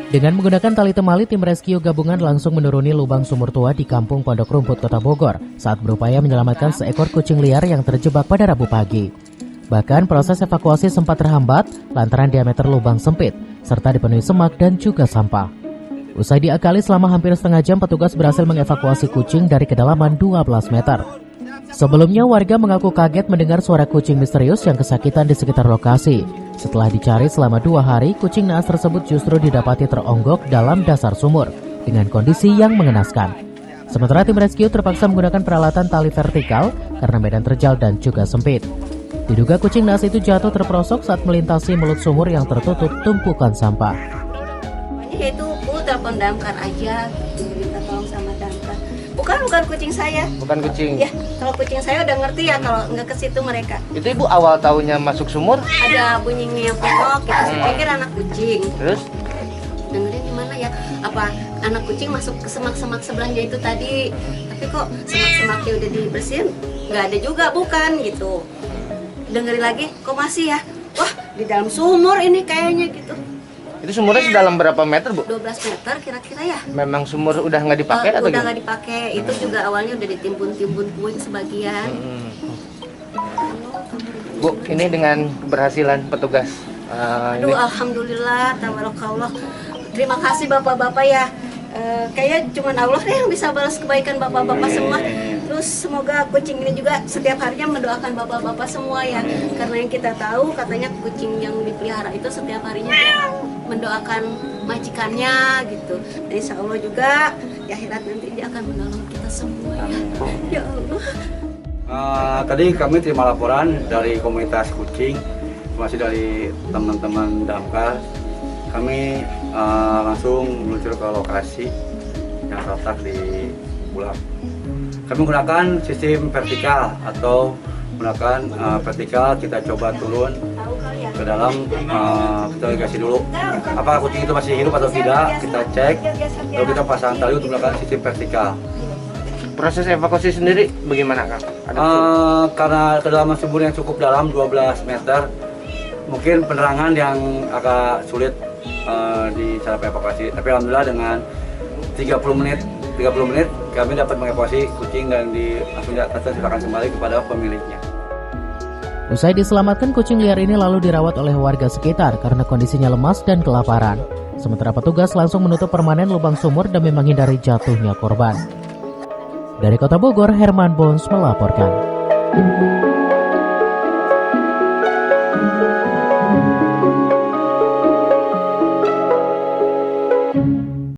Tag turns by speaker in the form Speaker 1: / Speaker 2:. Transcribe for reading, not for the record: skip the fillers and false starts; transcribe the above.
Speaker 1: Dengan menggunakan tali temali, tim rescue gabungan langsung menuruni lubang sumur tua di Kampung Pondok Rumput, Kota Bogor, saat berupaya menyelamatkan seekor kucing liar yang terjebak pada Rabu pagi. Bahkan proses evakuasi sempat terhambat lantaran diameter lubang sempit, serta dipenuhi semak dan juga sampah. Usai diakali selama hampir setengah jam, petugas berhasil mengevakuasi kucing dari kedalaman 12 meter. Sebelumnya, warga mengaku kaget mendengar suara kucing misterius yang kesakitan di sekitar lokasi. Setelah dicari selama 2 hari, kucing naas tersebut justru didapati teronggok dalam dasar sumur dengan kondisi yang mengenaskan. Sementara tim rescue terpaksa menggunakan peralatan tali vertikal karena medan terjal dan juga sempit. Diduga kucing naas itu jatuh terperosok saat melintasi mulut sumur yang tertutup tumpukan sampah.
Speaker 2: Itu telepon damkar aja, minta tolong sama damkar. Bukan kucing saya.
Speaker 3: Bukan kucing.
Speaker 2: Ya, kalau kucing saya udah ngerti ya kalau nggak ke situ mereka.
Speaker 3: Itu ibu awal tahunya masuk sumur?
Speaker 2: Ada bunyinya yang pokok, gitu. Saya pikir anak kucing.
Speaker 3: Terus?
Speaker 2: Dengerin di mana ya? Apa anak kucing masuk ke semak-semak sebelahnya itu tadi? Tapi kok semak-semaknya udah dibersihin? Nggak ada juga, bukan gitu. Dengerin lagi, kok masih ya? Wah, di dalam sumur ini kayaknya gitu.
Speaker 3: Itu sumurnya sedalam berapa meter, Bu?
Speaker 2: 12 meter kira-kira ya.
Speaker 3: Memang sumur udah nggak dipakai atau
Speaker 2: udah
Speaker 3: gimana?
Speaker 2: nggak dipakai. Itu juga awalnya udah ditimbun-timbun puing sebagian.
Speaker 3: Bu, ini dengan keberhasilan petugas.
Speaker 2: Aduh, alhamdulillah, tabarakallah. Terima kasih bapak-bapak ya. Kayaknya cuma Allah deh yang bisa balas kebaikan bapak-bapak semua. Terus semoga kucing ini juga setiap harinya mendoakan bapak-bapak semua ya. Karena yang kita tahu katanya kucing yang dipelihara itu setiap harinya dia mendoakan majikannya gitu. Dan insya Allah juga di akhirat nanti dia akan menolong kita semua ya. Ya Allah.
Speaker 4: Tadi kami terima laporan dari komunitas kucing, masih dari teman-teman damkar. Kami langsung meluncur ke lokasi yang terletak di Bulak. Kami menggunakan sistem vertikal atau menggunakan vertikal, kita coba turun ke dalam, kita verifikasi dulu apakah kucing itu masih hidup atau tidak, kita cek, lalu kita pasang tali untuk melakukan sistem vertikal.
Speaker 3: Proses evakuasi sendiri bagaimana, Kang?
Speaker 4: Karena kedalaman sumur yang cukup dalam 12 meter, mungkin penerangan yang agak sulit di cara evakuasi. Tapi alhamdulillah dengan 30 menit kami dapat mengevakuasi kucing dan langsung diserahkan kembali kepada pemiliknya.
Speaker 1: Usai diselamatkan, kucing liar ini lalu dirawat oleh warga sekitar karena kondisinya lemas dan kelaparan. Sementara petugas langsung menutup permanen lubang sumur demi menghindari jatuhnya korban. Dari Kota Bogor, Herman Bons melaporkan.